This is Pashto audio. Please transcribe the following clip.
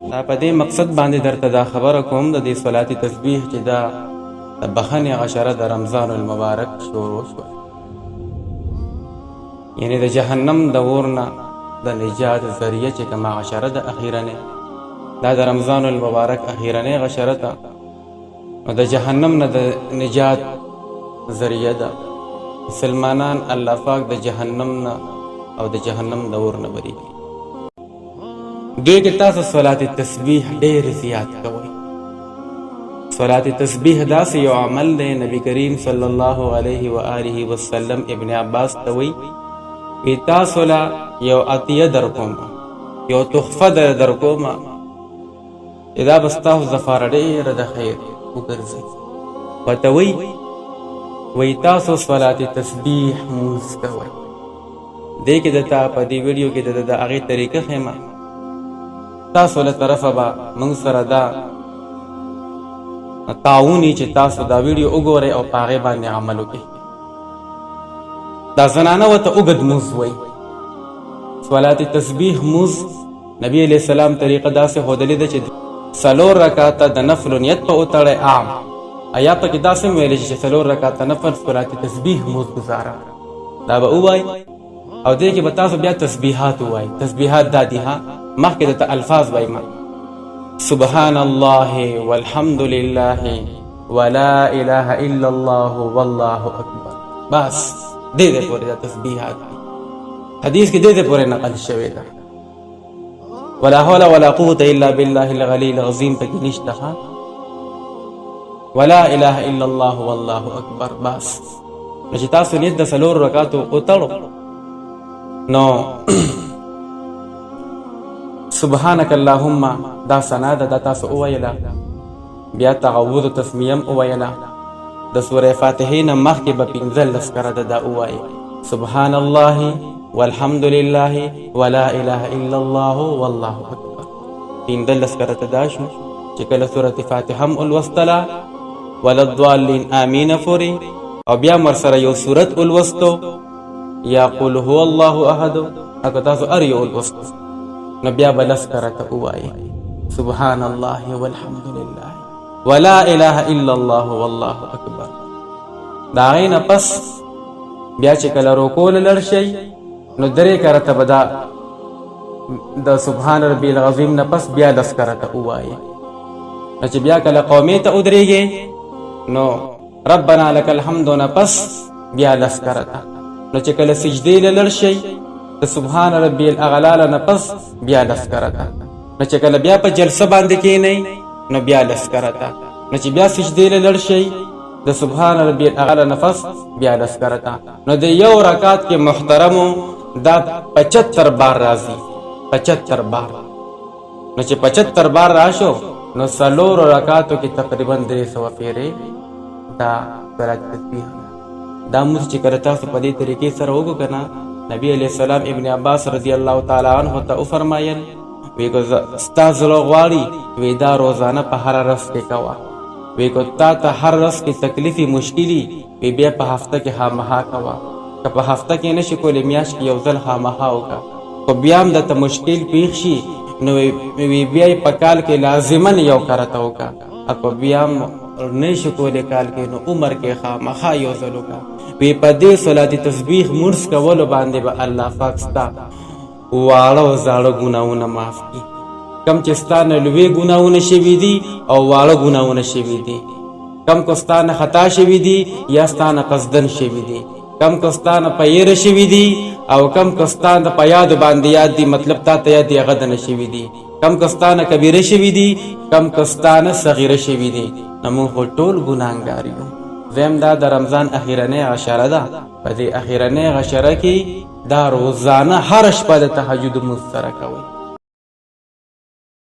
دا په دې مقصد باندې درته دا خبره کوم د دې صلات تسبیح چې دا د بخنې عشره د رمضان المبارک شروع شوه، یعنی د جهنم د اور نه د نجات ذریعه چې کومه عشره د اخیرنې دا د رمضان المبارک اخیرنې عشره ده، نو د جهنم نه د نجات ذریعه ده. مسلمانان الله پاک د جهنم نه او د جهنم د اور نه بریږي. دوی کې تاسو صلات تسبیح ډېر زیات کوئ. صلات تسبیح داسې یو عمل دی، نبی کریم صلی الله علیه و آله وسلم ابن عباس ته وی تاسو له یو عطیه درکوم، یو تحفه درکوم چې دا به ستاسو دپاره ډېره د خیر وګرځي. ورته وی تاسو صلات تسبیح مونځ کوئ. دې کې درته په دې ویډیو کې د هغې طریقه ښیم. تاسو له طرفه به موږ سره دا تعاوني چې تاسو دا ویډیو وګورئ او په هغې باندې عمل وکړئ. دا زنانه ورته اوږد مونځ وایي. صلات تسبیح مونځ نبي علیه السلام طریقه داسې ښودلې ده چې 4 رکعاته د نفل نیت په وتړئ عام، یا پکې داسې هم ویلی چې 4 رکعاته نفل صلات تسبیح مونځ ګزاره دا به ووایي. او دې کې به تاسو بیا تسبیحات ووایي. تسبیحات دا دي ها، مخکې درته الفاظ وایم: سبحان الله والحمد لله ولا اله الا الله والله اکبر. بس دې پورې دا تسبیحات دي. حدیث کې دې پورې نقل شوی ده. ولا حول ولا قوة الا بالله العلي العظیم پکې نشته ها. ولا اله الا الله والله اکبر. بس نو چې تاسو نیت د 4 رکعاتو وتړو نو سبحانك اللهم دا سنا ده، دا تاسو وویله. بیا تعوذ و تسمیه وویله. د سورې فاتحې نه مخکې به 15 کره ده دا ووایي: سبحان الله والحمد لله ولا اله الا الله والله اکبر. 15 کره ته دا شو چې کله سورة فاتحه هم ولوستله ولا الضالین آمین پورې، او بیا ورسره یو سورت ولوستو یا قل هو الله احد، اګه تاسو ار یو ولوستو نو بیا به 10 کره ته ووایي: سبحان الله والحمد لله ولا اله الا الله والله اکبر. دا غي نه پس بیا چې کله رکوع لړ شي نو 3 کره ته به دا د سبحان ربي العظیم نه پس بیا 10 کره ته ووایي. نو چې بیا کله قومي ته ودرېږي نو ربنا لك الحمد نه پس بیا 10 کره ته. نو چې کله سجدې لړ شي د سبحان ربي الاعلى نه پس بیا 10 کره ته. نو چې کله بیا په جلسه باندې کېنئ نو بیا 10 کره ته. نو چې بیا سجدې لړ شي د سبحان ربي الاعلى نفس بیا 10 کره ته. نو د یو رکعت کې محترمو دا 75 بار راځي. 75 بار. نو چې 75 بار راشو نو 4 رکعاتو کې تقریبا 300 پیرې دا صلات تسبیح دا موږ چې کله تاسو په دې طریقې سره وګو کنه. نبی علیہ السلام ابن عباس رضی الله تعالی عنہ ته فرمایل وی کو استاد غواړي وی دا روزانه په هر ورځ کې کوا. وی کو تا ته هر ورځ کې تکلیفي مشکلی وی بیا په هفته کې خامخا کوا. که په هفته کې نشي کولای میاشت کې یو ځل خامخا وکا. کو بیا هم د مشکل پیښ شي نو وی بیا په کال کې لازمن یو کرته وکا. اکو بیا نشي کولای کال کې نو عمر کې خامخا یو ځل وکا. وی په دې صلات تسبیح مونږ کولو باندې به الله پاک ستا واړه او زاړه ګناونه معاف کړي. کم چې ستا نه لوی ګناونه شوي دي او واړه ګناونه شوي دي، کم کو ستا نه خطا شوي دي یا ستا نه قصدن شوي دي، کم کو ستا نه په یېره شوي دي او کم کو ستا نه په یاد باندې یاد دي، مطلب تا ته یاد هغه د نه شوي دي، کم کو ستا نه کبیره شوي دي، کم کو ستا نه صغیره شوي دي. نو موږ ټول ګناهګار یو. دویم دا د رمضان اخیرنۍ عشره ده. په دې اخیرنۍ عشره کې دا روزانه هر شپه د تهجد مونځ سره کوئ.